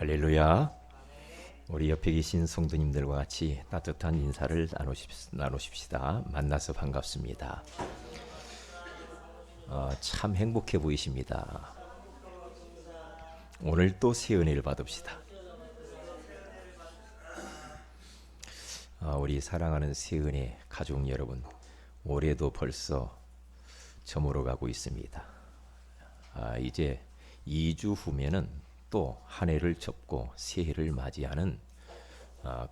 할렐루야. 우리 옆에 계신 성도님들과 같이 따뜻한 인사를 나누십시다. 만나서 반갑습니다. 참 행복해 보이십니다. 오늘 또 새 은혜를 받읍시다. 우리 사랑하는 새 은혜 가족 여러분, 올해도 벌써 저물어 가고 있습니다. 이제 2주 후면은 또 한 해를 접고 새해를 맞이하는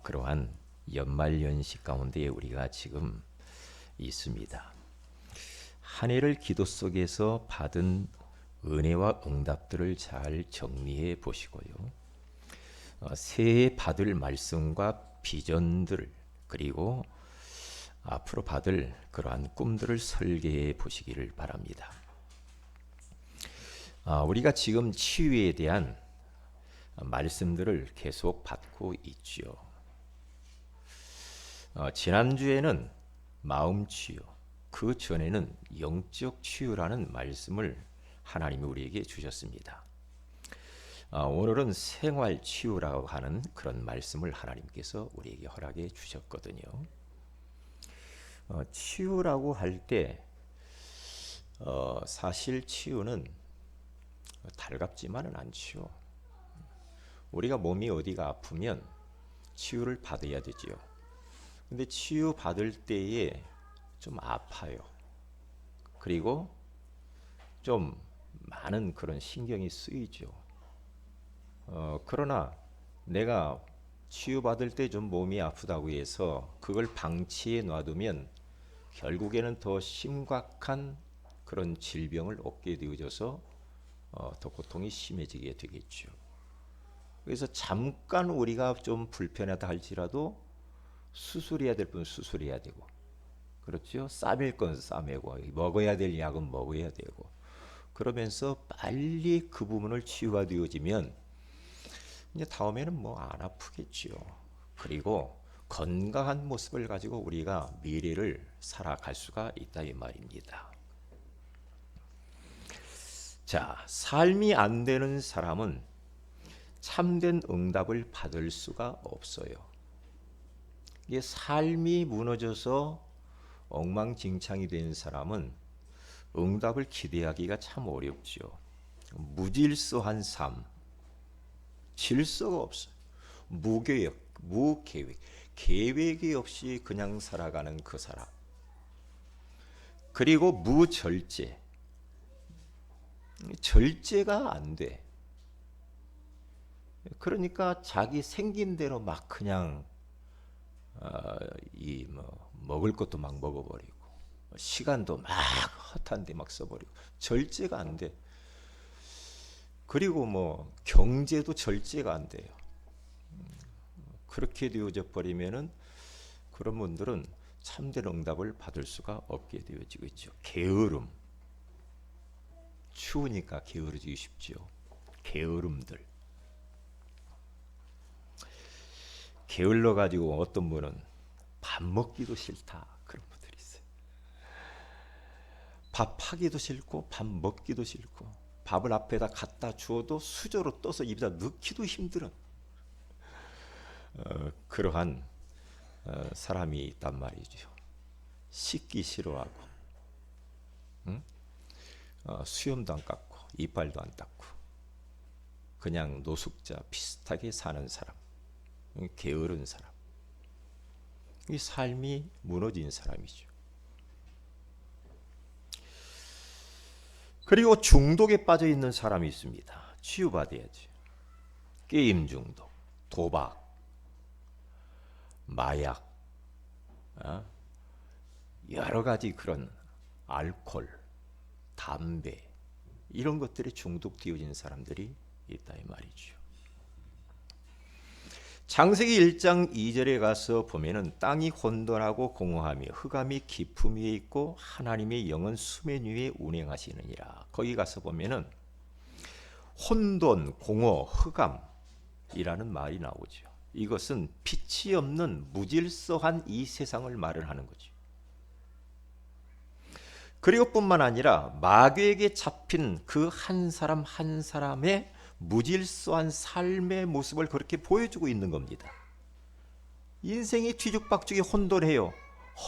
그러한 연말연시 가운데 우리가 지금 있습니다. 한 해를 기도 속에서 받은 은혜와 응답들을 잘 정리해 보시고요. 새해 받을 말씀과 비전들, 그리고 앞으로 받을 그러한 꿈들을 설계해 보시기를 바랍니다. 우리가 지금 치유에 대한 말씀들을 계속 받고 있죠. 지난주에는 마음 치유, 그 전에는 영적 치유라는 말씀을 하나님이 우리에게 주셨습니다. 오늘은 생활 치유라고 하는 그런 말씀을 하나님께서 우리에게 허락해 주셨거든요. 치유라고 할 때 사실 치유는 달갑지만은 않지요. 우리가 몸이 어디가 아프면 치유를 받아야 되지요. 근데 치유 받을 때에 좀 아파요. 그리고 좀 많은 그런 신경이 쓰이죠. 그러나 내가 치유받을 때 좀 몸이 아프다고 해서 그걸 방치해 놔두면 결국에는 더 심각한 그런 질병을 얻게 되어져서 더 고통이 심해지게 되겠죠. 그래서 잠깐 우리가 좀 불편하다 할지라도 수술해야 될 분 수술해야 되고, 그렇죠? 싸맬 건 싸매고, 먹어야 될 약은 먹어야 되고, 그러면서 빨리 그 부분을 치유가 되어지면 이제 다음에는 뭐 안 아프겠죠. 그리고 건강한 모습을 가지고 우리가 미래를 살아갈 수가 있다 이 말입니다. 자, 삶이 안 되는 사람은 참된 응답을 받을 수가 없어요. 이게 삶이 무너져서 엉망진창이 된 사람은 응답을 기대하기가 참 어렵죠. 무질서한 삶, 질서가 없어요. 무계획, 무계획, 계획이 없이 그냥 살아가는 그 사람. 그리고 무절제, 절제가 안 돼. 그러니까 자기 생긴 대로 막 그냥 먹을 것도 막 먹어버리고, 시간도 막 헛한데 막 써버리고, 절제가 안 돼. 그리고 뭐 경제도 절제가 안 돼요. 그렇게 되어져 버리면은 그런 분들은 참된 응답을 받을 수가 없게 되어지고 있죠. 게으름, 추우니까 게으르지 쉽죠. 게으름들. 게을러 가지고 어떤 분은 밥 먹기도 싫다 그런 분들이 있어요. 밥 하기도 싫고 밥 먹기도 싫고 밥을 앞에다 갖다 주어도 수저로 떠서 입에다 넣기도 힘들어. 그러한 사람이 있단 말이죠. 씻기 싫어하고, 응? 수염도 안 깎고 이빨도 안 닦고 그냥 노숙자 비슷하게 사는 사람, 게으른 사람, 이 삶이 무너진 사람이죠. 그리고 중독에 빠져 있는 사람이 있습니다. 치유받아야지. 게임 중독, 도박, 마약, 여러 가지 그런 알코올, 담배 이런 것들에 중독되어진 사람들이 있다 이 말이죠. 창세기 1장 2절에 가서 보면은 땅이 혼돈하고 공허하며 흑암이 깊음 위에 있고 하나님의 영은 수면 위에 운행하시느니라. 거기 가서 보면은 혼돈, 공허, 흑암이라는 말이 나오죠. 이것은 빛이 없는 무질서한 이 세상을 말을 하는 거죠. 그리고 뿐만 아니라 마귀에게 잡힌 그 한 사람 한 사람의 무질서한 삶의 모습을 그렇게 보여주고 있는 겁니다. 인생이 뒤죽박죽이 혼돈해요.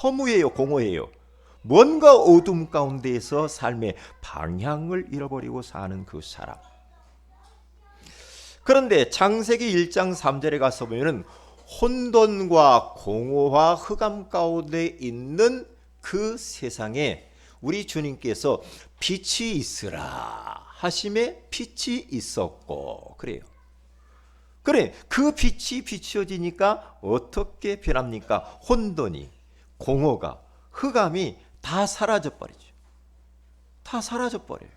허무해요. 공허해요. 뭔가 어둠 가운데에서 삶의 방향을 잃어버리고 사는 그 사람. 그런데 창세기 1장 3절에 가서 보면은 혼돈과 공허와 흑암 가운데 있는 그 세상에 우리 주님께서 빛이 있으라 하심에 빛이 있었고 그래요. 그래, 그 빛이 비춰지니까 어떻게 변합니까? 혼돈이, 공허가, 흑암이 다 사라져 버리죠. 다 사라져 버려요.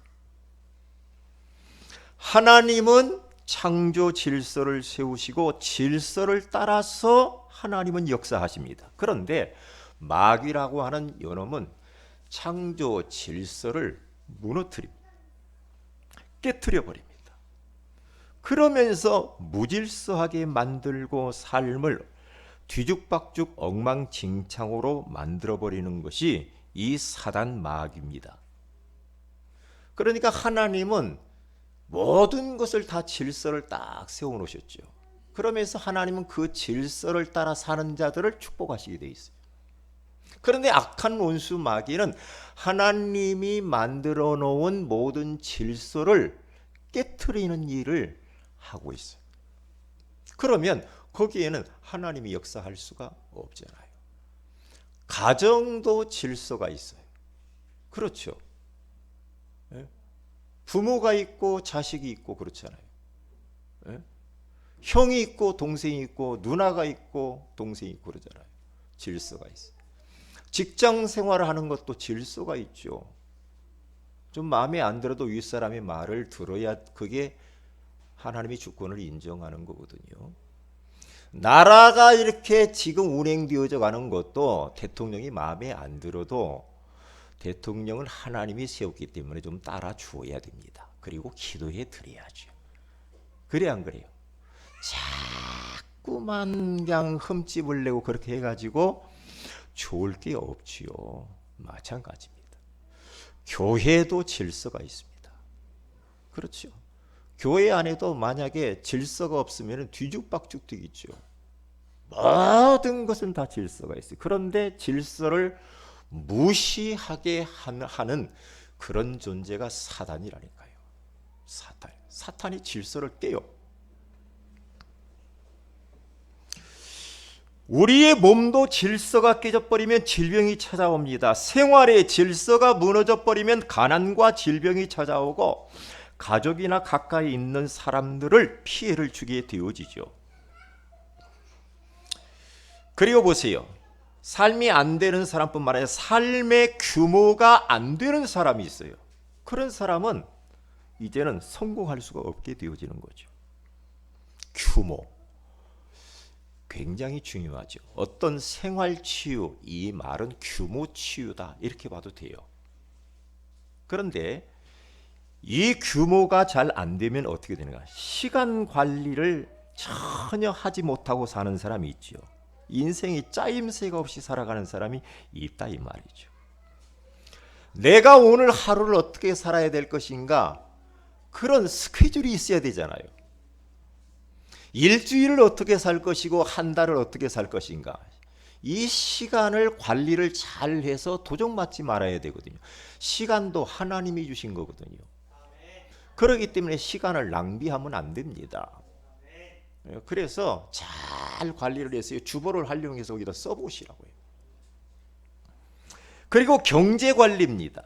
하나님은 창조 질서를 세우시고 질서를 따라서 하나님은 역사하십니다. 그런데 마귀라고 하는 요놈은 창조 질서를 무너뜨립니다. 깨트려 버립니다. 그러면서 무질서하게 만들고 삶을 뒤죽박죽 엉망진창으로 만들어버리는 것이 이 사단 마귀입니다. 그러니까 하나님은 모든 것을 다 질서를 딱 세워놓으셨죠. 그러면서 하나님은 그 질서를 따라 사는 자들을 축복하시게 돼 있어요. 그런데 악한 원수 마귀는 하나님이 만들어 놓은 모든 질서를 깨트리는 일을 하고 있어요. 그러면 거기에는 하나님이 역사할 수가 없잖아요. 가정도 질서가 있어요. 그렇죠. 부모가 있고 자식이 있고 그렇잖아요. 형이 있고 동생이 있고 누나가 있고 동생이 있고 그러잖아요. 질서가 있어요. 직장 생활을 하는 것도 질서가 있죠. 좀 마음에 안 들어도 윗사람의 말을 들어야 그게 하나님의 주권을 인정하는 거거든요. 나라가 이렇게 지금 운행되어져 가는 것도 대통령이 마음에 안 들어도 대통령은 하나님이 세웠기 때문에 좀 따라 주어야 됩니다. 그리고 기도해 드려야죠. 그래 안 그래요? 자꾸만 그냥 흠집을 내고 그렇게 해가지고 좋을 게 없지요. 마찬가지입니다. 교회도 질서가 있습니다. 그렇죠. 교회 안에도 만약에 질서가 없으면 뒤죽박죽 되겠죠. 모든 것은 다 질서가 있어요. 그런데 질서를 무시하게 하는 그런 존재가 사단이라니까요. 사탄이 질서를 깨요. 우리의 몸도 질서가 깨져버리면 질병이 찾아옵니다. 생활의 질서가 무너져버리면 가난과 질병이 찾아오고 가족이나 가까이 있는 사람들을 피해를 주게 되어지죠. 그리고 보세요. 삶이 안 되는 사람뿐만 아니라 삶의 규모가 안 되는 사람이 있어요. 그런 사람은 이제는 성공할 수가 없게 되어지는 거죠. 규모. 굉장히 중요하죠. 어떤 생활치유, 이 말은 규모치유다 이렇게 봐도 돼요. 그런데 이 규모가 잘 안 되면 어떻게 되는가? 시간 관리를 전혀 하지 못하고 사는 사람이 있죠. 인생이 짜임새가 없이 살아가는 사람이 있다 이 말이죠. 내가 오늘 하루를 어떻게 살아야 될 것인가? 그런 스케줄이 있어야 되잖아요. 일주일을 어떻게 살 것이고 한 달을 어떻게 살 것인가? 이 시간을 관리를 잘 해서 도적맞지 말아야 되거든요. 시간도 하나님이 주신 거거든요. 그렇기 때문에 시간을 낭비하면 안 됩니다. 그래서 잘 관리를 해서 주보를 활용해서 여기다 써보시라고요. 그리고 경제 관리입니다.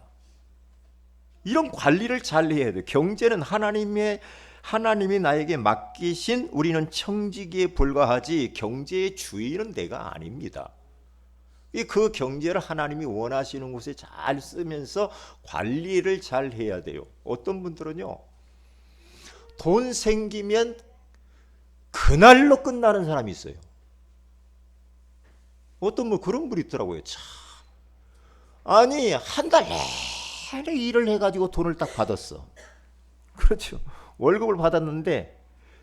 이런 관리를 잘 해야 돼요. 경제는 하나님이 나에게 맡기신 우리는 청지기에 불과하지 경제의 주인은 내가 아닙니다. 그 경제를 하나님이 원하시는 곳에 잘 쓰면서 관리를 잘 해야 돼요. 어떤 분들은요, 돈 생기면 그날로 끝나는 사람이 있어요. 어떤 분 그런 분이 있더라고요. 참. 아니 한 달 내내 일을 해가지고 돈을 딱 받았어. 그렇죠. 월급을 받았는데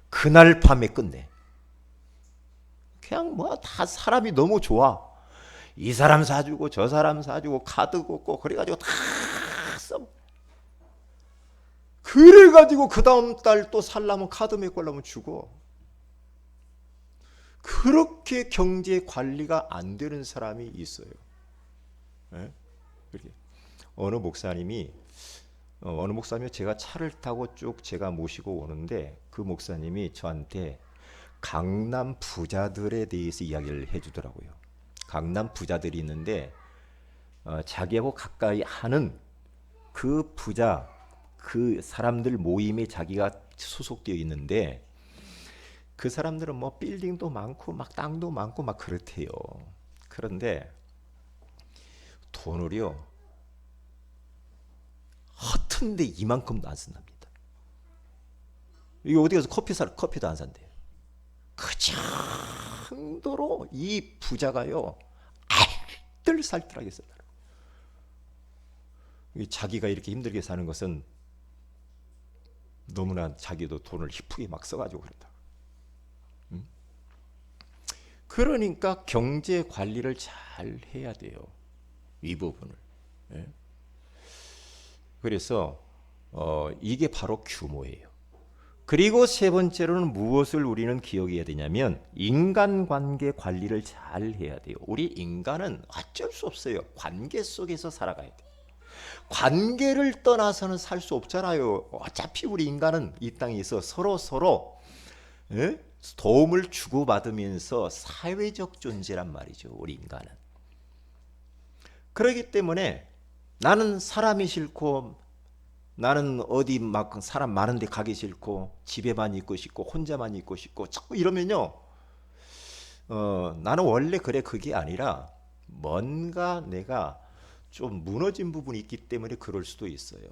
그날 밤에 끝내. 그냥 뭐 다 사람이 너무 좋아. 이 사람 사주고 저 사람 사주고 카드 걷고 그래가지고 다 써. 그래가지고 그 다음 달 또 살라면 카드 메고 하려면 죽어. 그렇게 경제 관리가 안 되는 사람이 있어요. 예? 그렇게. 어느 목사님이 제가 차를 타고 쭉 제가 모시고 오는데 그 목사님이 저한테 강남 부자들에 대해서 이야기를 해주더라고요. 강남 부자들이 있는데 자기하고 가까이 하는 그 부자, 그 사람들 모임에 자기가 소속되어 있는데 그 사람들은 뭐 빌딩도 많고 막 땅도 많고 막 그렇대요. 그런데 돈을요 허튼데 이만큼도 안 쓴답니다. 이게 어디 가서 커피도 안 산대요. 그 정도로 이 부자가요 알뜰살뜰하게 쓴다. 자기가 이렇게 힘들게 사는 것은 너무나 자기도 돈을 희쁘게 막 써가지고 그런다. 그러니까 경제 관리를 잘 해야 돼요. 이 부분을. 예? 그래서 이게 바로 규모예요. 그리고 세 번째로는 무엇을 우리는 기억해야 되냐면 인간관계 관리를 잘 해야 돼요. 우리 인간은 어쩔 수 없어요. 관계 속에서 살아가야 돼요. 관계를 떠나서는 살 수 없잖아요. 어차피 우리 인간은 이 땅에 있어 서로 예? 도움을 주고받으면서 사회적 존재란 말이죠. 우리 인간은. 그렇기 때문에 나는 사람이 싫고 나는 어디 막 사람 많은 데 가기 싫고 집에만 있고 싶고 혼자만 있고 싶고 자꾸 이러면요. 나는 원래 그래 그게 아니라 뭔가 내가 좀 무너진 부분이 있기 때문에 그럴 수도 있어요.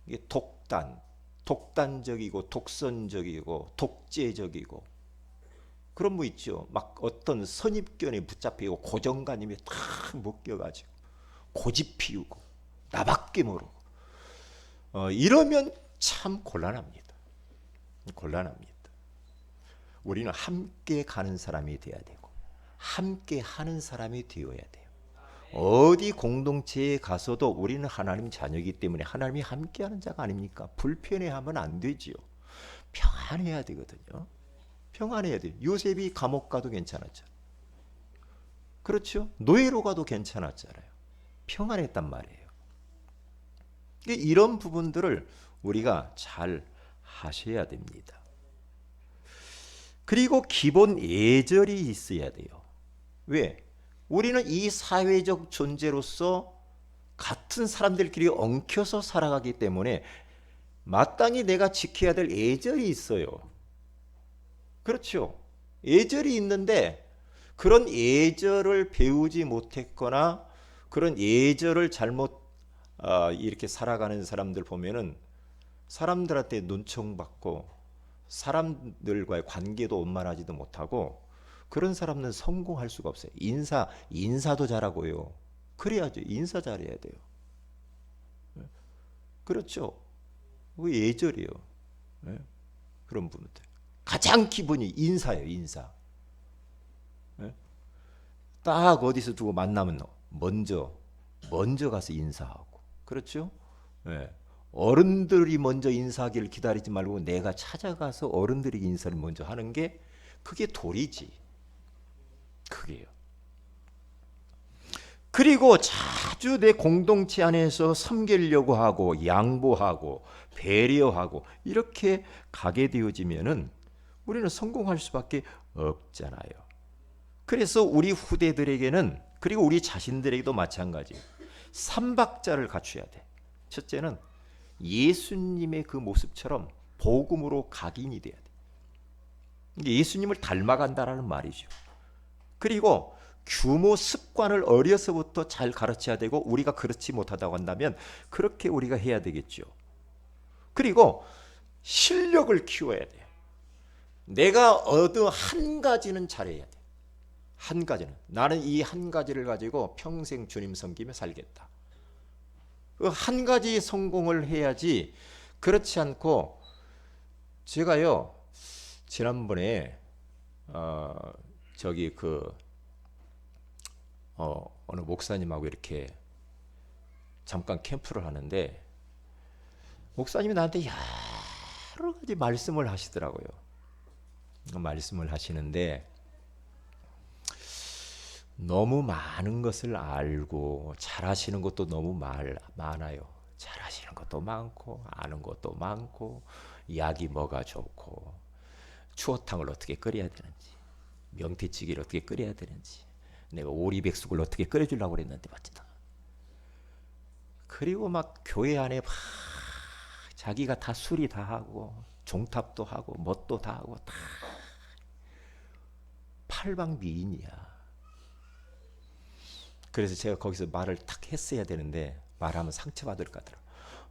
이게 독단적이고 독선적이고 독재적이고 그런 뭐 있죠. 막 어떤 선입견에 붙잡히고 고정관념에 탁 묶여가지고 고집 피우고 나밖에 모르고 이러면 참 곤란합니다. 곤란합니다. 우리는 함께 가는 사람이 되어야 되고 함께 하는 사람이 되어야 돼요. 어디 공동체에 가서도 우리는 하나님 자녀이기 때문에 하나님이 함께하는 자가 아닙니까? 불편해하면 안 되지요. 평안해야 되거든요. 평안해야 돼요. 요셉이 감옥 가도 괜찮았죠. 그렇죠? 노예로 가도 괜찮았잖아요. 평안했단 말이에요. 이런 부분들을 우리가 잘 하셔야 됩니다. 그리고 기본 예절이 있어야 돼요. 왜? 우리는 이 사회적 존재로서 같은 사람들끼리 엉켜서 살아가기 때문에 마땅히 내가 지켜야 될 예절이 있어요. 그렇죠? 예절이 있는데 그런 예절을 배우지 못했거나 그런 예절을 잘못 이렇게 살아가는 사람들 보면은 사람들한테 눈총받고 사람들과의 관계도 원만하지도 못하고 그런 사람은 성공할 수가 없어요. 인사도 잘하고요. 그래야죠. 인사 잘해야 돼요. 그렇죠. 그 예절이에요. 그런 부분들. 가장 기본이 인사예요. 인사. 딱 어디서 두고 만나면 먼저 가서 인사하고. 그렇죠? 어른들이 먼저 인사하기를 기다리지 말고 내가 찾아가서 어른들에게 인사를 먼저 하는 게 그게 도리지. 그게요. 그리고 자주 내 공동체 안에서 섬기려고 하고 양보하고 배려하고 이렇게 가게 되어지면은 우리는 성공할 수밖에 없잖아요. 그래서 우리 후대들에게는 그리고 우리 자신들에게도 마찬가지. 삼박자를 갖춰야 돼. 첫째는 예수님의 그 모습처럼 복음으로 각인이 돼야 돼. 예수님을 닮아간다라는 말이죠. 그리고 규모 습관을 어려서부터 잘 가르쳐야 되고 우리가 그렇지 못하다고 한다면 그렇게 우리가 해야 되겠죠. 그리고 실력을 키워야 돼. 내가 얻은 한 가지는 잘해야 돼. 한 가지는. 나는 이 한 가지를 가지고 평생 주님 섬기며 살겠다. 그 한 가지 성공을 해야지. 그렇지 않고 제가요 지난번에 저기 어느 목사님하고 이렇게 잠깐 캠프를 하는데 목사님이 나한테 여러 가지 말씀을 하시더라고요. 말씀을 하시는데 너무 많은 것을 알고 잘하시는 것도 너무 많아요. 잘하시는 것도 많고 아는 것도 많고 약이 뭐가 좋고 추어탕을 어떻게 끓여야 되는지 명태찌개를 어떻게 끓여야 되는지 내가 오리백숙을 어떻게 끓여주려고 그랬는데 맞다. 그리고 막 교회 안에 막 자기가 다 수리 다 하고 종탑도 하고 뭣도 다 하고 다 팔방미인이야. 그래서 제가 거기서 말을 탁 했어야 되는데 말하면 상처받을 것 같더라.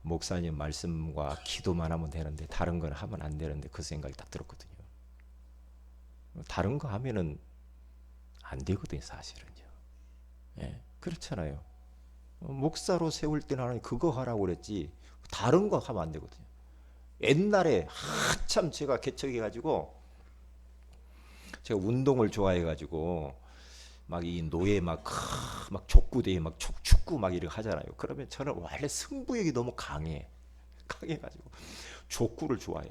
목사님 말씀과 기도만 하면 되는데 다른 건 하면 안 되는데 그 생각이 딱 들었거든요. 다른 거 하면은 안 되거든요, 사실은요. 예, 그렇잖아요. 목사로 세울 때는 하나님 그거 하라고 그랬지 다른 거 하면 안 되거든요. 옛날에 한참 제가 개척해가지고 제가 운동을 좋아해가지고 막 이 노예 막 족구대회 막 축구 막 이렇게 하잖아요. 그러면 저는 원래 승부욕이 너무 강해가지고 족구를 좋아해.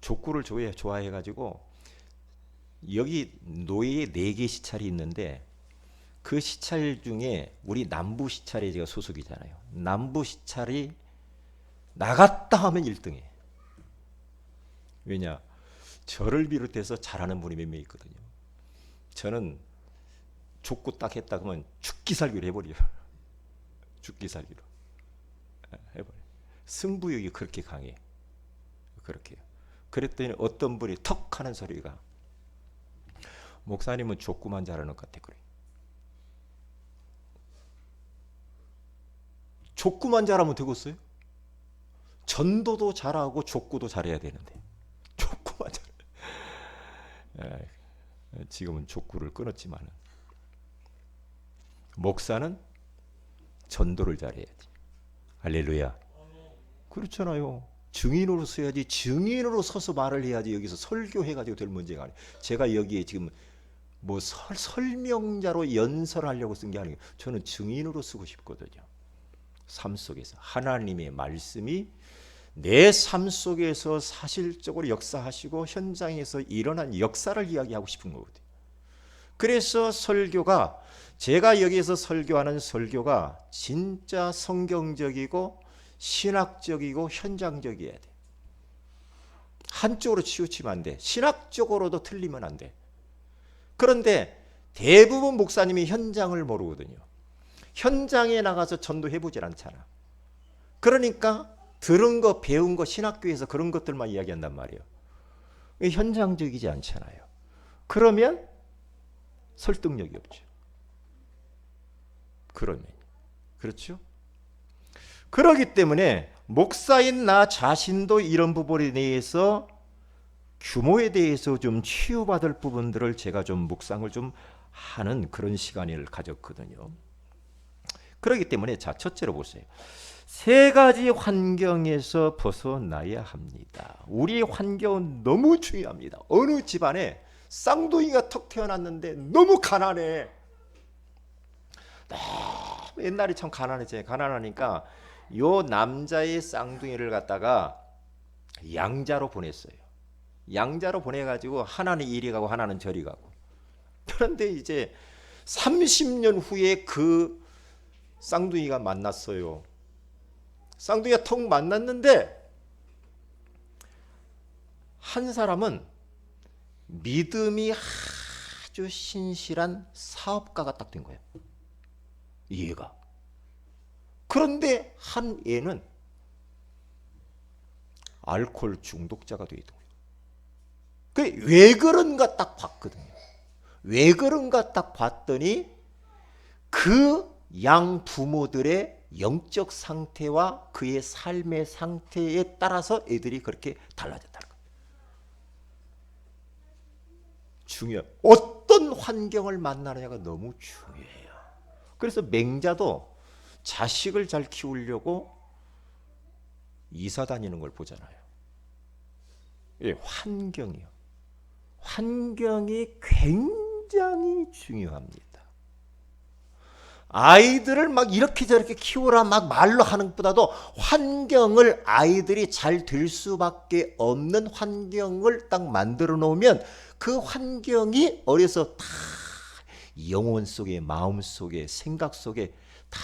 족구를 좋아해가지고 여기 노예에 4개 시찰이 있는데 그 시찰 중에 우리 남부 시찰에 제가 소속이잖아요. 남부 시찰이 나갔다 하면 1등해. 왜냐? 저를 비롯해서 잘하는 분이 몇 명 있거든요. 저는 족구 딱 했다 그러면 죽기 살기로 해버려요. 죽기 살기로 해버려. 승부욕이 그렇게 강해. 그렇게요. 그랬더니 어떤 분이 턱 하는 소리가 목사님은 족구만 잘하는 것 같아 그래. 족구만 잘하면 되겠어요? 전도도 잘하고 족구도 잘해야 되는데 족구만 잘해. 지금은 족구를 끊었지만 목사는 전도를 잘해야지. 할렐루야. 그렇잖아요. 증인으로 서야지. 증인으로 서서 말을 해야지. 여기서 설교해가지고 될 문제가 아니에요. 제가 여기에 지금 뭐 설명자로 연설하려고 쓴 게 아니에요. 저는 증인으로 쓰고 싶거든요. 삶 속에서 하나님의 말씀이 내 삶 속에서 사실적으로 역사하시고 현장에서 일어난 역사를 이야기하고 싶은 거거든요. 그래서 설교가 제가 여기서 설교하는 설교가 진짜 성경적이고 신학적이고 현장적이어야 돼. 한쪽으로 치우치면 안 돼. 신학적으로도 틀리면 안 돼. 그런데 대부분 목사님이 현장을 모르거든요. 현장에 나가서 전도해보질 않잖아. 그러니까 들은 거 배운 거 신학교에서 그런 것들만 이야기한단 말이에요. 현장적이지 않잖아요. 그러면 설득력이 없죠. 그러면 그렇죠? 그렇기 때문에 목사인 나 자신도 이런 부분에 대해서 규모에 대해서 좀 치유받을 부분들을 제가 좀 묵상을 좀 하는 그런 시간을 가졌거든요. 그렇기 때문에 자 첫째로 보세요. 3가지 환경에서 벗어나야 합니다. 우리 환경은 너무 중요합니다. 어느 집안에 쌍둥이가 턱 태어났는데 너무 가난해. 옛날에 참 가난했잖아요. 가난하니까 요 남자의 쌍둥이를 갖다가 양자로 보냈어요. 양자로 보내가지고 하나는 이리 가고 하나는 저리 가고. 그런데 이제 30년 후에 그 쌍둥이가 만났어요. 쌍둥이가 턱 만났는데 한 사람은 믿음이 아주 신실한 사업가가 딱 된 거예요. 얘가. 그런데 한 애는 알코올 중독자가 되어 있던 거예요. 왜 그런가 딱 봤거든요. 왜 그런가 딱 봤더니 그 양 부모들의 영적 상태와 그의 삶의 상태에 따라서 애들이 그렇게 달라졌다는 거예요. 어떤 환경을 만나느냐가 너무 중요해요. 그래서 맹자도 자식을 잘 키우려고 이사 다니는 걸 보잖아요. 예, 환경이요. 환경이 굉장히 중요합니다. 아이들을 막 이렇게 저렇게 키우라 막 말로 하는 것보다도 환경을 아이들이 잘 될 수밖에 없는 환경을 딱 만들어 놓으면 그 환경이 어려서 다 영혼 속에, 마음 속에, 생각 속에 다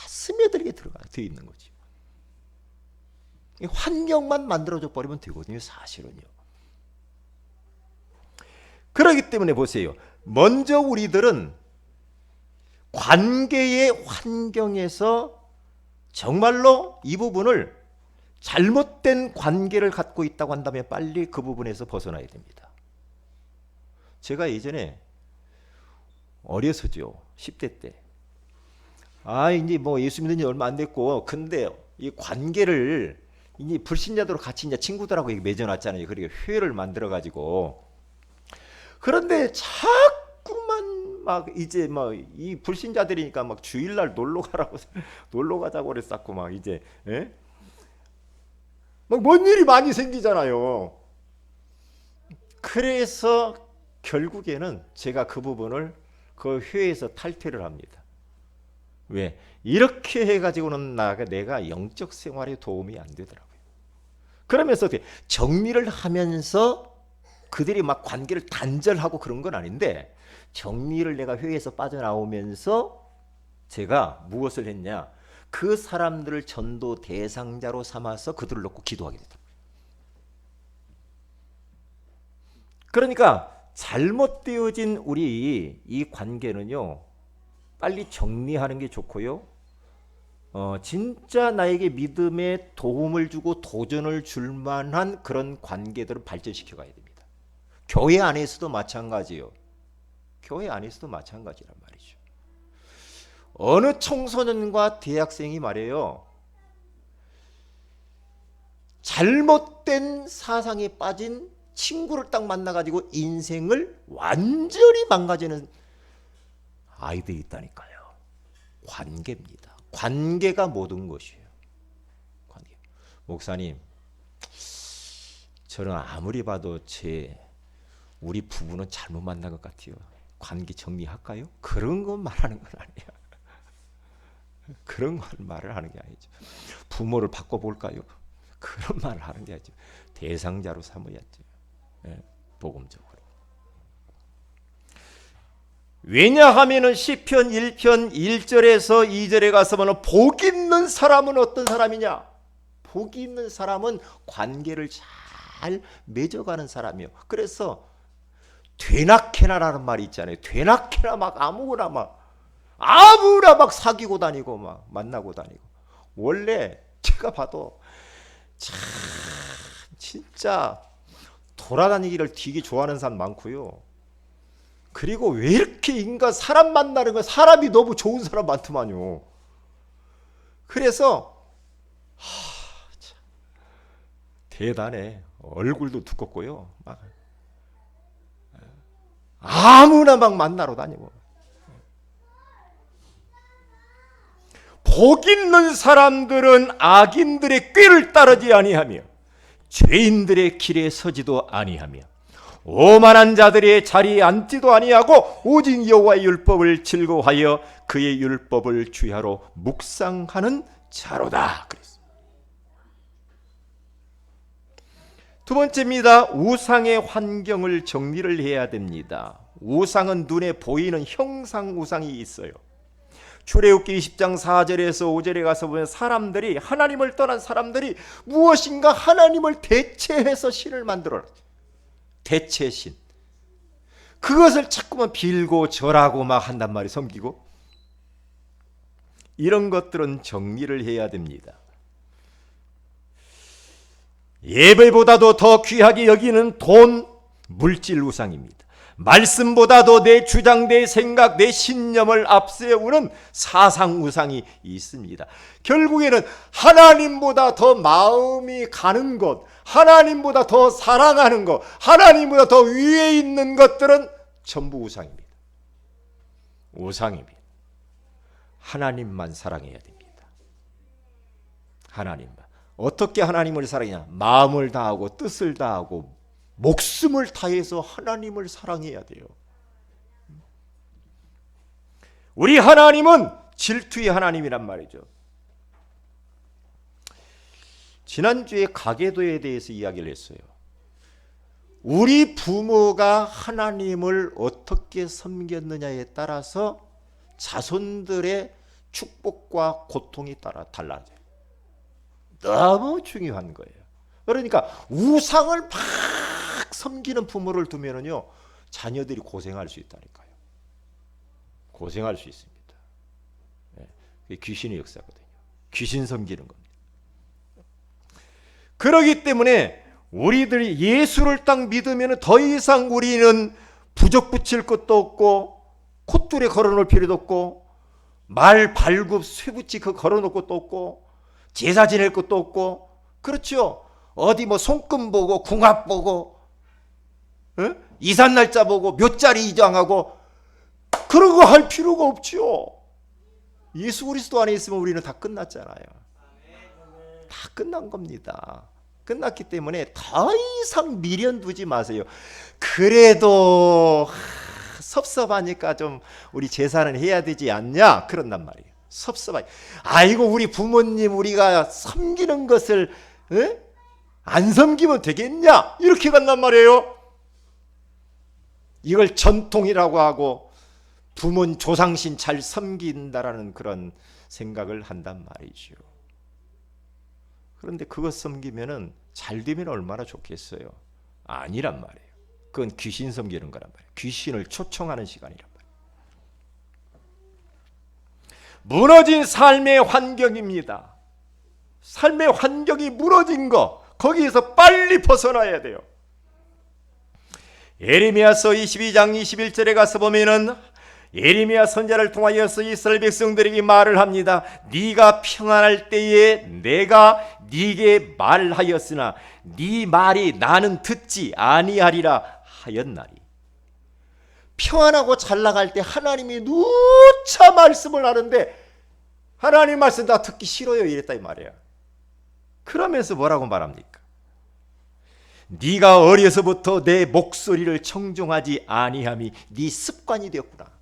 스며들게 들어가 되어 있는 거죠. 환경만 만들어줘 버리면 되거든요, 사실은요. 그렇기 때문에 보세요. 먼저 우리들은 관계의 환경에서 정말로 이 부분을 잘못된 관계를 갖고 있다고 한다면 빨리 그 부분에서 벗어나야 됩니다. 제가 예전에 어려서죠. 10대 때. 이제 뭐 예수 믿은 지 얼마 안 됐고, 근데 이 관계를 이제 불신자들로 같이 이제 친구들하고 맺어놨잖아요. 그러니까 회를 만들어가지고. 그런데 자꾸만 막 이제 막 이 불신자들이니까 막 주일날 놀러 가라고 놀러 가자고 그랬었고 막 이제 막 뭔 일이 많이 생기잖아요. 그래서 결국에는 제가 그 부분을 그 회에서 탈퇴를 합니다. 왜? 이렇게 해가지고는 내가 영적 생활에 도움이 안 되더라고요. 그러면서 정리를 하면서 그들이 막 관계를 단절하고 그런 건 아닌데, 정리를 내가 회에서 빠져나오면서 제가 무엇을 했냐, 그 사람들을 전도 대상자로 삼아서 그들을 놓고 기도하게 됐다. 그러니까 잘못되어진 우리 이 관계는요, 빨리 정리하는 게 좋고요. 진짜 나에게 믿음에 도움을 주고 도전을 줄 만한 그런 관계들을 발전시켜 가야 됩니다. 교회 안에서도 마찬가지요. 교회 안에서도 마찬가지란 말이죠. 어느 청소년과 대학생이 말이에요, 잘못된 사상에 빠진 친구를 딱 만나가지고 인생을 완전히 망가지는 아이들이 있다니까요. 관계입니다. 관계가 모든 것이에요. 관계. 목사님, 저는 아무리 봐도 우리 부부는 잘못 만난 것 같아요. 관계 정리할까요? 그런 건 말하는 건 아니야. 그런 건 말을 하는 게 아니죠. 부모를 바꿔볼까요? 그런 말을 하는 게 아니죠. 대상자로 삼아야죠. 복음적으로. 왜냐하면은 시편 1편 1절에서 2절에 가서 보면 복 있는 사람은 어떤 사람이냐? 복 있는 사람은 관계를 잘 맺어가는 사람이요. 그래서 되나케나라는 말이 있잖아요. 되나케나 막 아무나 막 사귀고 다니고 막 만나고 다니고. 원래 제가 봐도 참 진짜 돌아다니기를 되게 좋아하는 사람 많고요. 그리고 왜 이렇게 사람 만나는 거, 사람이 너무 좋은 사람 많더만요. 그래서 참 대단해. 얼굴도 두껍고요. 막 아무나 막 만나러 다니고. 복 있는 사람들은 악인들의 꾀를 따르지 아니하며 죄인들의 길에 서지도 아니하며 오만한 자들의 자리에 앉지도 아니하고 오직 여호와의 율법을 즐거워하여 그의 율법을 주야로 묵상하는 자로다. 그랬어요. 두 번째입니다. 우상의 환경을 정리를 해야 됩니다. 우상은 눈에 보이는 형상 우상이 있어요. 출애굽기 20장 4절에서 5절에 가서 보면 사람들이, 하나님을 떠난 사람들이 무엇인가 하나님을 대체해서 신을 만들어놨죠. 대체신. 그것을 자꾸만 빌고 절하고 막 한단 말이에요. 섬기고. 이런 것들은 정리를 해야 됩니다. 예배보다도 더 귀하게 여기는 돈, 물질 우상입니다. 말씀보다도 내 주장, 내 생각, 내 신념을 앞세우는 사상 우상이 있습니다. 결국에는 하나님보다 더 마음이 가는 것, 하나님보다 더 사랑하는 것, 하나님보다 더 위에 있는 것들은 전부 우상입니다. 우상입니다. 하나님만 사랑해야 됩니다. 하나님만. 어떻게 하나님을 사랑하냐? 마음을 다하고 뜻을 다하고 목숨을 다해서 하나님을 사랑해야 돼요. 우리 하나님은 질투의 하나님이란 말이죠. 지난주에 가계도에 대해서 이야기를 했어요. 우리 부모가 하나님을 어떻게 섬겼느냐에 따라서 자손들의 축복과 고통이 달라져요. 너무 중요한 거예요. 그러니까 우상을 막 섬기는 부모를 두면은요, 자녀들이 고생할 수 있다니까요. 고생할 수 있습니다. 그게 귀신의 역사거든요. 귀신 섬기는 겁니다. 그렇기 때문에 우리들이 예수를 딱 믿으면 더 이상 우리는 부적 붙일 것도 없고, 콧줄에 걸어놓을 필요도 없고, 말 발굽 쇠붙이 걸어놓을 것도 없고, 제사 지낼 것도 없고, 그렇죠? 어디 뭐 손금 보고 궁합 보고, 이삿날짜 보고 몇 자리 이장하고, 그런 거 할 필요가 없죠. 예수 그리스도 안에 있으면 우리는 다 끝났잖아요. 다 끝난 겁니다. 끝났기 때문에 더 이상 미련 두지 마세요. 그래도 섭섭하니까 좀 우리 제사는 해야 되지 않냐? 그런단 말이에요. 섭섭하니. 아이고, 우리 부모님 우리가 섬기는 것을 안 섬기면 되겠냐? 이렇게 간단 말이에요. 이걸 전통이라고 하고 부모 조상신 잘 섬긴다라는 그런 생각을 한단 말이죠. 그런데 그것 섬기면은 잘 되면 얼마나 좋겠어요. 아니란 말이에요. 그건 귀신 섬기는 거란 말이에요. 귀신을 초청하는 시간이란 말이에요. 무너진 삶의 환경입니다. 삶의 환경이 무너진 거, 거기에서 빨리 벗어나야 돼요. 예레미야서 22장 21절에 가서 보면은 예레미야 선지자를 통하여서 이스라엘 백성들에게 말을 합니다. 네가 평안할 때에 내가 네게 말하였으나 네 말이 나는 듣지 아니하리라 하였나니. 평안하고 잘 나갈 때 하나님이 누차 말씀을 하는데 하나님 말씀 다 듣기 싫어요 이랬다 이 말이야. 그러면서 뭐라고 말합니까? 네가 어려서부터 내 목소리를 청종하지 아니함이 네 습관이 되었구나.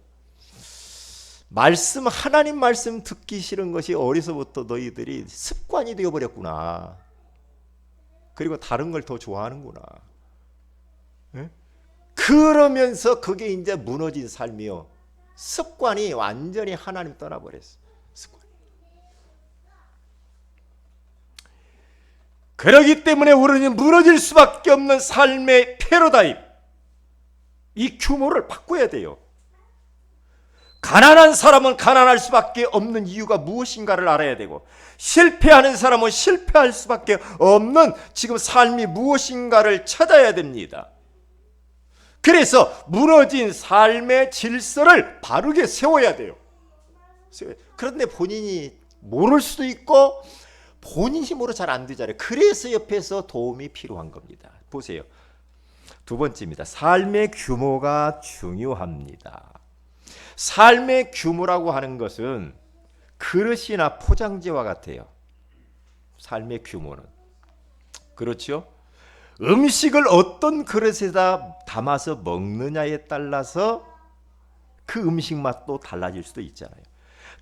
말씀, 하나님 말씀 듣기 싫은 것이 어려서부터 너희들이 습관이 되어버렸구나. 그리고 다른 걸 더 좋아하는구나. 네? 그러면서 그게 이제 무너진 삶이요. 습관이 완전히 하나님 떠나버렸어. 습관. 그렇기 때문에 우리는 무너질 수밖에 없는 삶의 패러다임, 이 규모를 바꿔야 돼요. 가난한 사람은 가난할 수밖에 없는 이유가 무엇인가를 알아야 되고, 실패하는 사람은 실패할 수밖에 없는 지금 삶이 무엇인가를 찾아야 됩니다. 그래서 무너진 삶의 질서를 바르게 세워야 돼요. 그런데 본인이 모를 수도 있고 본인 힘으로 잘 안 되잖아요. 그래서 옆에서 도움이 필요한 겁니다. 보세요. 두 번째입니다. 삶의 규모가 중요합니다. 삶의 규모라고 하는 것은 그릇이나 포장재와 같아요. 삶의 규모는. 그렇죠? 음식을 어떤 그릇에다 담아서 먹느냐에 따라서 그 음식 맛도 달라질 수도 있잖아요.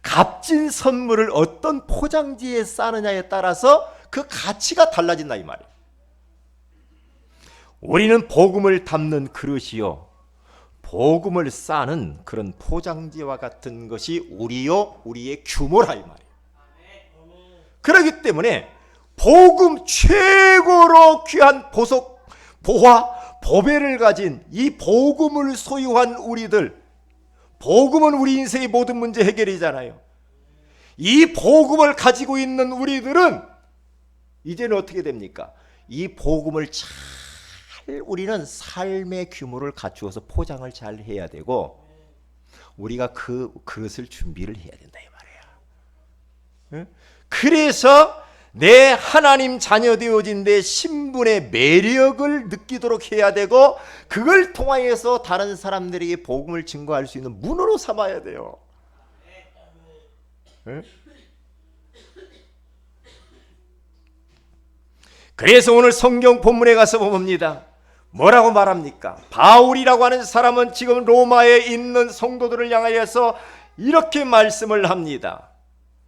값진 선물을 어떤 포장지에 싸느냐에 따라서 그 가치가 달라진다 이 말이에요. 우리는 복음을 담는 그릇이요, 복음을 싸는 그런 포장지와 같은 것이 우리의 규모라 이 말이에요. 그렇기 때문에 복음 최고로 귀한 보석, 보화, 보배를 가진 이 복음을 소유한 우리들, 복음은 우리 인생의 모든 문제 해결이잖아요. 이 복음을 가지고 있는 우리들은 이제는 어떻게 됩니까? 이 복음을 잘 우리는 삶의 규모를 갖추어서 포장을 잘 해야 되고, 우리가 그 그릇을 준비를 해야 된다 이 말이야. 그래서 내 하나님 자녀 되어진 내 신분의 매력을 느끼도록 해야 되고, 그걸 통하여서 다른 사람들에게 복음을 증거할 수 있는 문으로 삼아야 돼요. 그래서 오늘 성경 본문에 가서 봅니다. 뭐라고 말합니까? 바울이라고 하는 사람은 지금 로마에 있는 성도들을 향하여서 이렇게 말씀을 합니다.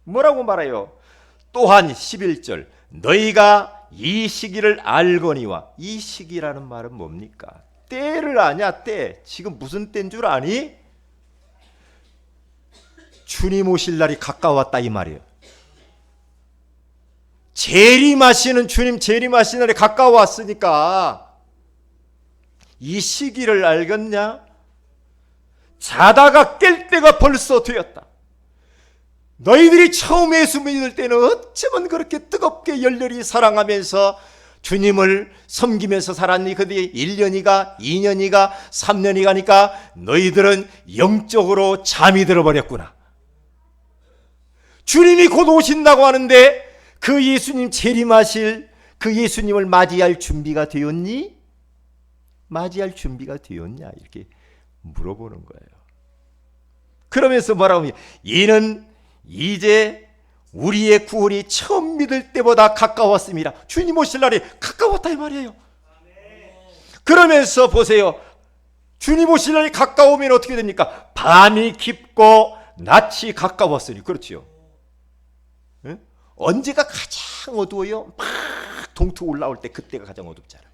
뭐라고 말해요? 또한 11절 너희가 이 시기를 알거니와. 이 시기라는 말은 뭡니까? 때를 아냐? 때. 지금 무슨 때인 줄 아니? 주님 오실 날이 가까웠다 이 말이에요. 재림하시는 주님 재림하시는 날이 가까웠으니까 이 시기를 알겠냐? 자다가 깰 때가 벌써 되었다. 너희들이 처음 예수 믿을 때는 어쩌면 그렇게 뜨겁게 열렬히 사랑하면서 주님을 섬기면서 살았니? 근데 1년이가 2년이가 3년이 가니까 너희들은 영적으로 잠이 들어버렸구나. 주님이 곧 오신다고 하는데 그 예수님 재림하실 그 예수님을 맞이할 준비가 되었니? 맞이할 준비가 되었냐? 이렇게 물어보는 거예요. 그러면서 뭐라고 하면 이는 이제 우리의 구원이 처음 믿을 때보다 가까웠습니다. 주님 오실 날이 가까웠다 이 말이에요. 그러면서 보세요. 주님 오실 날이 가까우면 어떻게 됩니까? 밤이 깊고 낮이 가까웠으니. 그렇지요. 네? 언제가 가장 어두워요? 막 동투 올라올 때 그때가 가장 어둡잖아요.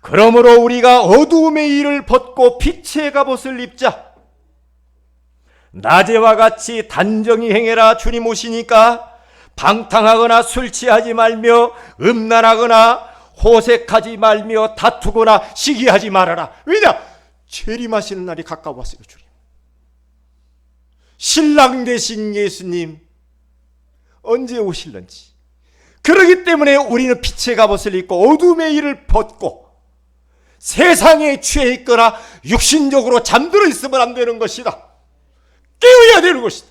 그러므로 우리가 어두움의 일을 벗고 빛의 갑옷을 입자. 낮에와 같이 단정히 행해라. 주님 오시니까 방탕하거나 술 취하지 말며 음란하거나 호색하지 말며 다투거나 시기하지 말아라. 왜냐? 재림하시는 날이 가까웠어요. 주님 신랑 되신 예수님 언제 오실런지. 그렇기 때문에 우리는 빛의 갑옷을 입고 어둠의 일을 벗고 세상에 취해 있거나 육신적으로 잠들어 있으면 안 되는 것이다. 깨어야 되는 것이다.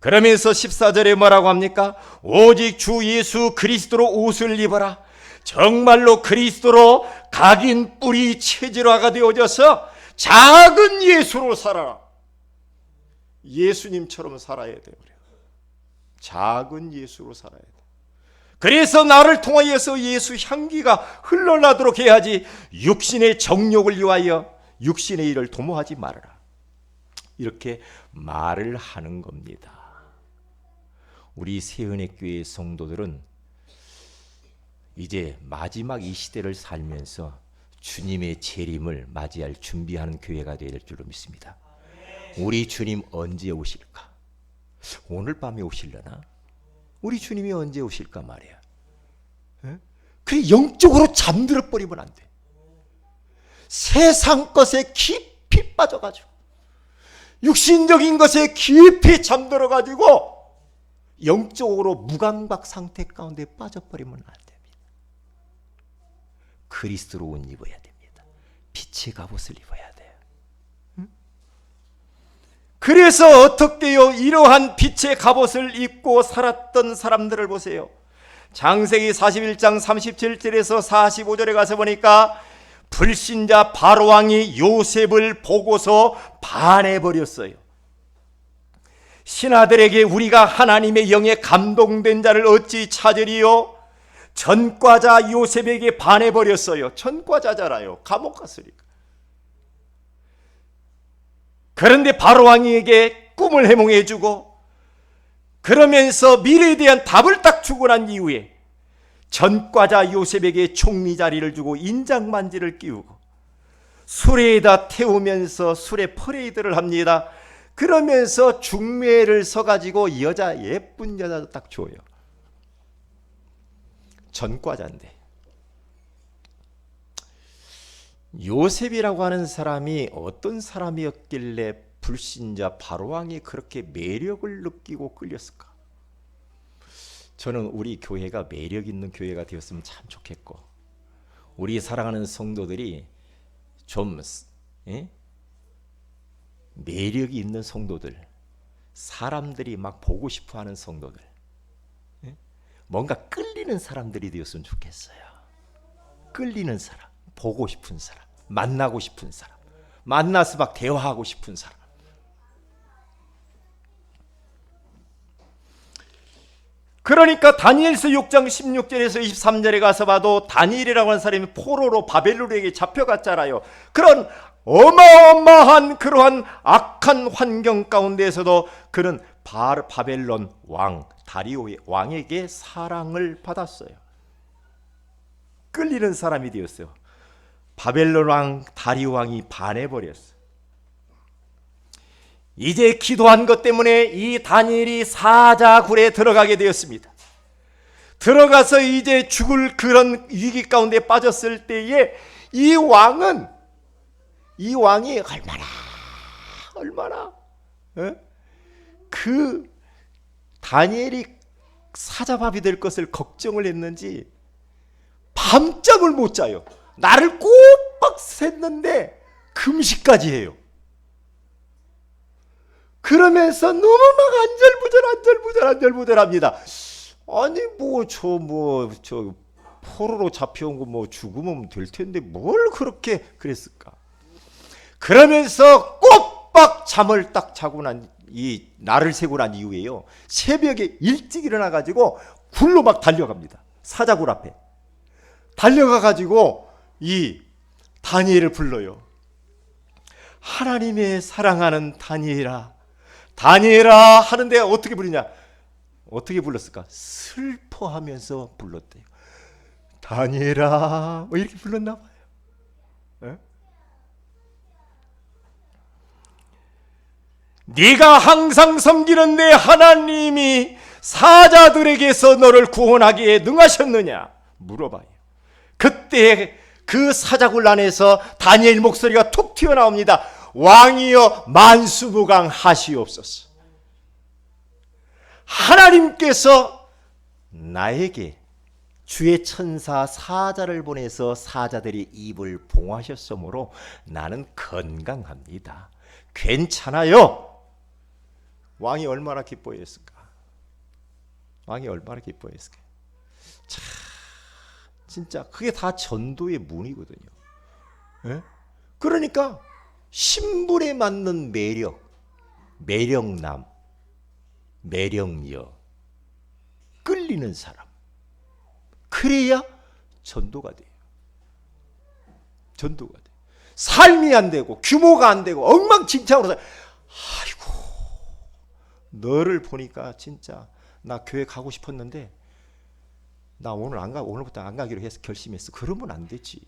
그러면서 14절에 뭐라고 합니까? 오직 주 예수 그리스도로 옷을 입어라. 정말로 그리스도로 각인 뿌리 체질화가 되어져서 작은 예수로 살아라. 예수님처럼 살아야 돼요. 작은 예수로 살아야 돼. 그래서 나를 통하여서 예수 향기가 흘러나도록 해야지 육신의 정욕을 위하여 육신의 일을 도모하지 말아라. 이렇게 말을 하는 겁니다. 우리 세은혜교회 성도들은 이제 마지막 이 시대를 살면서 주님의 재림을 맞이할 준비하는 교회가 될 줄로 믿습니다. 우리 주님 언제 오실까? 오늘 밤에 오실려나? 우리 주님이 언제 오실까 말이야. 그래 영적으로 잠들어 버리면 안 돼. 세상 것에 깊이 빠져가지고 육신적인 것에 깊이 잠들어가지고 영적으로 무감각 상태 가운데 빠져버리면 안 됩니다. 그리스도로 옷 입어야 됩니다. 빛의 갑옷을 입어야 돼요. 그래서 어떻게요? 이러한 빛의 갑옷을 입고 살았던 사람들을 보세요. 창세기 41장 37절에서 45절에 가서 보니까 불신자 바로왕이 요셉을 보고서 반해버렸어요. 신하들에게 우리가 하나님의 영에 감동된 자를 어찌 찾으리요? 전과자 요셉에게 반해버렸어요. 전과자잖아요. 감옥 갔으니까. 그런데 바로왕에게 꿈을 해몽해주고 그러면서 미래에 대한 답을 딱 주고 난 이후에 전과자 요셉에게 총리 자리를 주고 인장만지를 끼우고 수레에다 태우면서 수레 퍼레이드를 합니다. 그러면서 중매를 서가지고 예쁜 여자도 딱 줘요. 전과자인데 요셉이라고 하는 사람이 어떤 사람이었길래 불신자 바로왕이 그렇게 매력을 느끼고 끌렸을까? 저는 우리 교회가 매력 있는 교회가 되었으면 참 좋겠고 우리 사랑하는 성도들이 좀 매력이 있는 성도들, 사람들이 막 보고 싶어하는 성도들, 뭔가 끌리는 사람들이 되었으면 좋겠어요. 끌리는 사람, 보고 싶은 사람, 만나고 싶은 사람, 만나서 막 대화하고 싶은 사람. 그러니까 다니엘서 6장 16절에서 23절에 가서 봐도 다니엘이라고 하는 사람이 포로로 바벨론에게 잡혀갔잖아요. 그런 어마어마한 그러한 악한 환경 가운데에서도 그는 바벨론 왕 다리오의 왕에게 사랑을 받았어요. 끌리는 사람이 되었어요. 바벨론 왕 다리오 왕이 반해버렸어요. 이제 기도한 것 때문에 이 다니엘이 사자굴에 들어가게 되었습니다. 들어가서 이제 죽을 그런 위기 가운데 빠졌을 때에 이 왕이 얼마나 그 다니엘이 사자밥이 될 것을 걱정을 했는지 밤잠을 못 자요. 나를 꼬박 샜는데 금식까지 해요. 그러면서 너무 막 안절부절합니다. 아니 저 포로로 잡혀온 거 뭐 죽으면 될 텐데 뭘 그렇게 그랬을까? 그러면서 꼬박 잠을 딱 자고 날을 새고 난 이후에요, 새벽에 일찍 일어나 가지고 굴로 막 달려갑니다. 사자굴 앞에 달려가 가지고 이 다니엘을 불러요. 하나님의 사랑하는 다니엘아 하는데 어떻게 부르냐? 어떻게 불렀을까? 슬퍼하면서 불렀대요. 다니엘아, 뭐 이렇게 불렀나 봐요. 에? 네가 항상 섬기는 내 하나님이 사자들에게서 너를 구원하기에 능하셨느냐? 물어봐요. 그때 그 사자굴 안에서 다니엘 목소리가 툭 튀어나옵니다. 왕이여 만수무강하시옵소서. 하나님께서 나에게 주의 천사 사자를 보내서 사자들이 입을 봉하셨으므로 나는 건강합니다. 괜찮아요. 왕이 얼마나 기뻐했을까? 참, 진짜 그게 다 전도의 문이거든요. 예? 그러니까 신분에 맞는 매력남, 매력녀, 끌리는 사람, 그래야 전도가 돼요. 삶이 안 되고 규모가 안 되고 엉망진창으로 아이고 너를 보니까 진짜 나 교회 가고 싶었는데 나 오늘부터 안 가기로 해서 결심했어. 그러면 안 되지.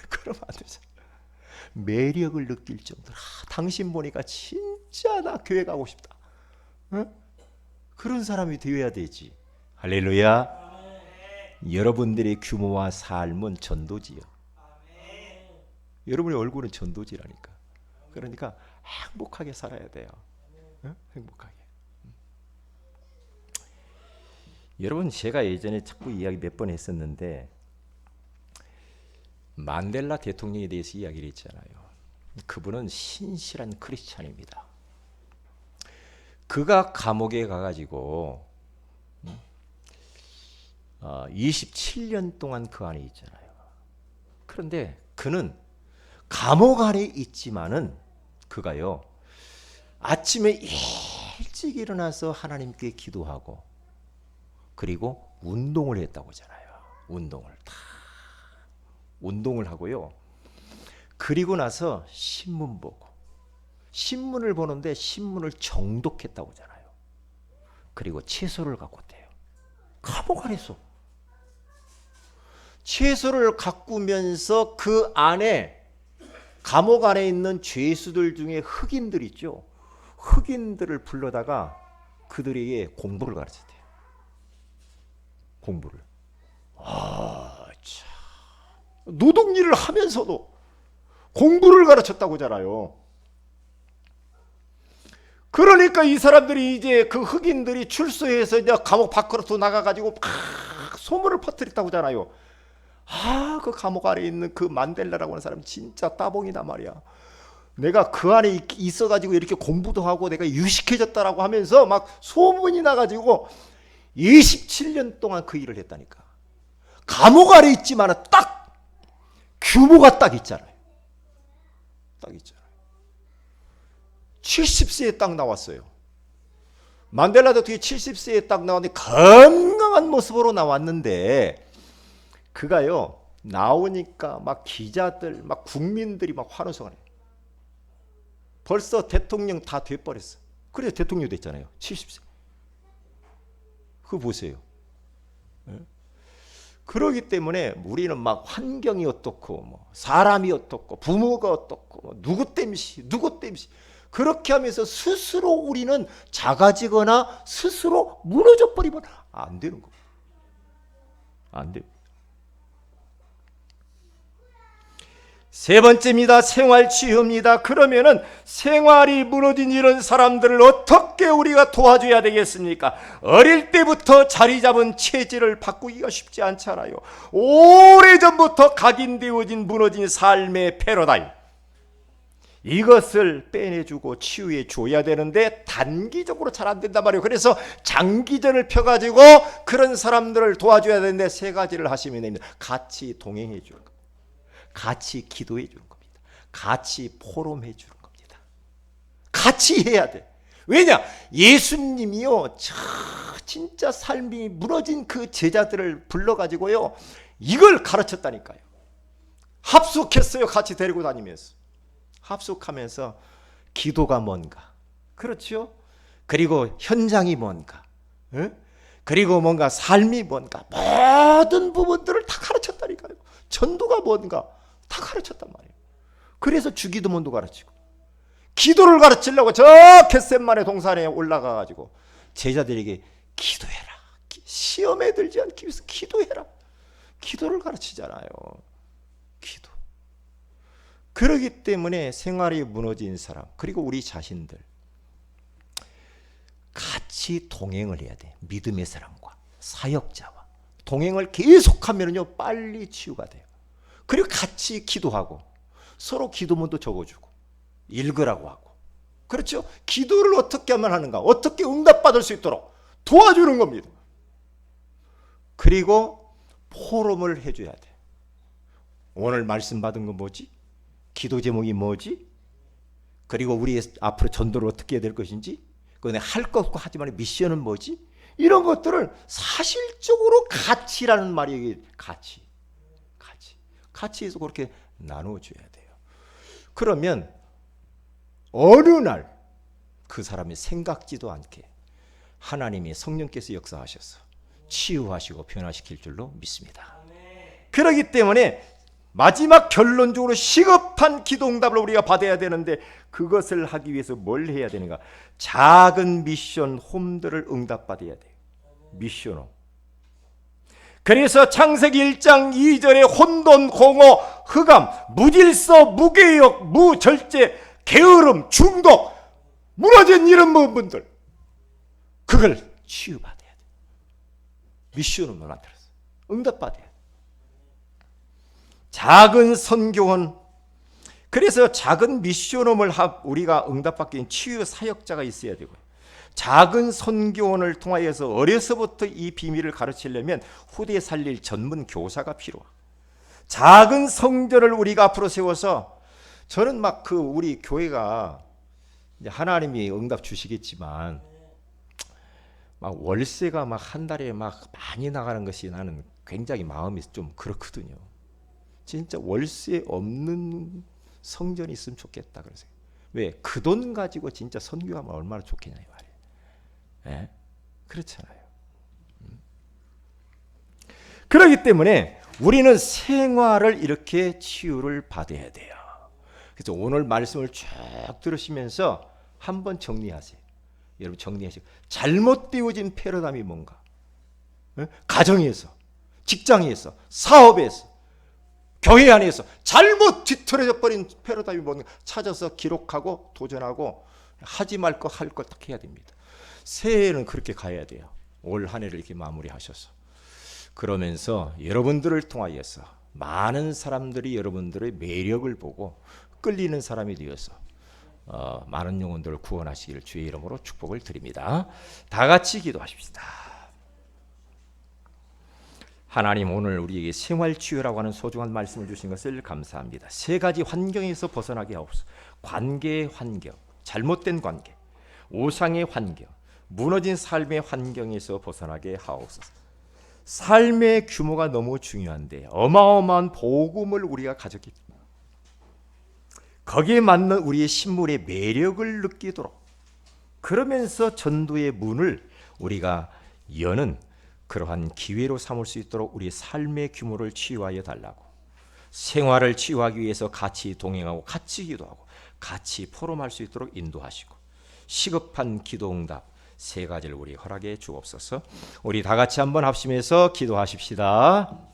그러면 안 되지. 매력을 느낄 정도로 당신 보니까 진짜 나 교회 가고 싶다. 그런 사람이 되어야 되지. 할렐루야. 여러분들의 규모와 삶은 전도지요. 여러분의 얼굴은 전도지라니까. 그러니까 행복하게 살아야 돼요. 행복하게. 여러분, 제가 예전에 자꾸 이야기 몇 번 했었는데 만델라 대통령에 대해서 이야기를 했잖아요. 그분은 신실한 크리스찬입니다. 그가 감옥에 가가지고 27년 동안 그 안에 있잖아요. 그런데 그는 감옥 안에 있지만은 그가요, 아침에 일찍 일어나서 하나님께 기도하고 그리고 운동을 했다고 하잖아요. 운동을 하고요. 그리고 나서 신문 보고, 신문을 보는데 신문을 정독했다고 하잖아요. 그리고 채소를 갖고 왔대요. 감옥 안에서 채소를 가꾸면서 그 안에 감옥 안에 있는 죄수들 중에 흑인들 있죠. 흑인들을 불러다가 그들에게 공부를 가르쳤대요. 공부를. 참. 노동일을 하면서도 공부를 가르쳤다고 하잖아요. 그러니까 이 사람들이 이제 그 흑인들이 출소해서 이제 감옥 밖으로 나가가지고 막 소문을 퍼뜨렸다고 하잖아요. 그 감옥 안에 있는 그 만델라라고 하는 사람 진짜 따봉이다 말이야. 내가 그 안에 있어가지고 이렇게 공부도 하고 내가 유식해졌다라고 하면서 막 소문이 나가지고 27년 동안 그 일을 했다니까. 감옥 안에 있지만 딱 규모가 딱 있잖아요. 70세에 딱 나왔어요. 만델라도 뒤에 70세에 딱 나왔는데 건강한 모습으로 나왔는데 그가요 나오니까 막 기자들 막 국민들이 막 환호성을 해요. 벌써 대통령 다 돼버렸어. 그래서 대통령 됐잖아요. 70세. 그거 보세요. 그러기 때문에 우리는 막 환경이 어떻고 뭐 사람이 어떻고 부모가 어떻고 뭐 누구 땜시 그렇게 하면서 스스로 우리는 작아지거나 스스로 무너져 버리면 안 되는 겁니다. 안 돼요. 세 번째입니다. 생활치유입니다. 그러면은 생활이 무너진 이런 사람들을 어떻게 우리가 도와줘야 되겠습니까? 어릴 때부터 자리 잡은 체질을 바꾸기가 쉽지 않잖아요. 오래전부터 각인되어진 무너진 삶의 패러다임, 이것을 빼내주고 치유해 줘야 되는데 단기적으로 잘 안 된단 말이에요. 그래서 장기전을 펴가지고 그런 사람들을 도와줘야 되는데 세 가지를 하시면 됩니다. 같이 동행해 주는 겁니다. 같이 기도해 주는 겁니다. 같이 포럼해 주는 겁니다. 같이 해야 돼. 왜냐? 예수님이요 진짜 삶이 무너진 그 제자들을 불러가지고요 이걸 가르쳤다니까요. 합숙했어요. 같이 데리고 다니면서 합숙하면서 기도가 뭔가, 그렇죠? 그리고 현장이 뭔가, 그리고 뭔가 삶이 뭔가, 모든 부분들을 다 가르쳤다니까요. 전도가 뭔가 다 가르쳤단 말이에요. 그래서 주기도문도 가르치고 기도를 가르치려고 저 겟셋마네 동산에 올라가가지고 제자들에게 기도해라, 시험에 들지 않기 위해서 기도해라, 기도를 가르치잖아요. 기도. 그렇기 때문에 생활이 무너진 사람, 그리고 우리 자신들 같이 동행을 해야 돼. 믿음의 사람과 사역자와 동행을 계속하면요 빨리 치유가 돼요. 그리고 같이 기도하고 서로 기도문도 적어주고 읽으라고 하고, 그렇죠? 기도를 어떻게 하면 하는가, 어떻게 응답받을 수 있도록 도와주는 겁니다. 그리고 포럼을 해줘야 돼. 오늘 말씀 받은 건 뭐지? 기도 제목이 뭐지? 그리고 우리 앞으로 전도를 어떻게 해야 될 것인지, 그거 내가 할 거 없고 하지만 미션은 뭐지? 이런 것들을 사실적으로 가치라는 말이 같이 해서 그렇게 나눠줘야 돼요. 그러면 어느 날 그 사람이 생각지도 않게 하나님이 성령께서 역사하셔서 치유하시고 변화시킬 줄로 믿습니다. 그렇기 때문에 마지막 결론적으로 시급한 기도응답을 우리가 받아야 되는데 그것을 하기 위해서 뭘 해야 되는가? 작은 미션 홈들을 응답받아야 돼요. 미션홈. 그래서 창세기 1장 2절에 혼돈, 공허, 흑암, 무질서, 무개혁, 무절제, 게으름, 중독, 무너진 이런 부분들, 그걸 치유받아야 돼요. 미션홈을 만들었어요. 응답받아야 돼요. 작은 선교원, 그래서 작은 미션홈을 우리가 응답받기 위한 치유 사역자가 있어야 되고요. 작은 선교원을 통하여서 어려서부터 이 비밀을 가르치려면 후대에 살릴 전문 교사가 필요하고, 작은 성전을 우리가 앞으로 세워서, 저는 막 그 우리 교회가 이제 하나님이 응답 주시겠지만 막 월세가 막 한 달에 막 많이 나가는 것이 나는 굉장히 마음이 좀 그렇거든요. 진짜 월세 없는 성전이 있으면 좋겠다. 그래서 왜? 그 돈 가지고 진짜 선교하면 얼마나 좋겠냐 이 말이에요. 네? 그렇잖아요. 그렇기 때문에 우리는 생활을 이렇게 치유를 받아야 돼요. 그래서 오늘 말씀을 쭉 들으시면서 한번 정리하세요. 여러분 정리하시고, 잘못되어진 패러다임이 뭔가? 가정에서, 직장에서, 사업에서, 교회 안에서 잘못 뒤틀어져 버린 패러다임이 뭔가 찾아서 기록하고 도전하고 하지 말 거 할 거 딱 해야 됩니다. 새해에는 그렇게 가야 돼요. 올 한 해를 이렇게 마무리하셔서. 그러면서 여러분들을 통하여서 많은 사람들이 여러분들의 매력을 보고 끌리는 사람이 되어서 많은 영혼들을 구원하시기를 주의 이름으로 축복을 드립니다. 다 같이 기도하십시다. 하나님, 오늘 우리에게 생활치유라고 하는 소중한 말씀을 주신 것을 감사합니다. 세 가지 환경에서 벗어나게 하옵소서. 관계의 환경, 잘못된 관계, 우상의 환경, 무너진 삶의 환경에서 벗어나게 하옵소서. 삶의 규모가 너무 중요한데 어마어마한 복음을 우리가 가졌기 때문에 거기에 맞는 우리의 신물의 매력을 느끼도록, 그러면서 전도의 문을 우리가 여는 그러한 기회로 삼을 수 있도록 우리의 삶의 규모를 치유하여 달라고, 생활을 치유하기 위해서 같이 동행하고 같이 기도하고 같이 포럼할 수 있도록 인도하시고, 시급한 기도응답 세 가지를 우리 허락해 주옵소서. 우리 다 같이 한번 합심해서 기도하십시다.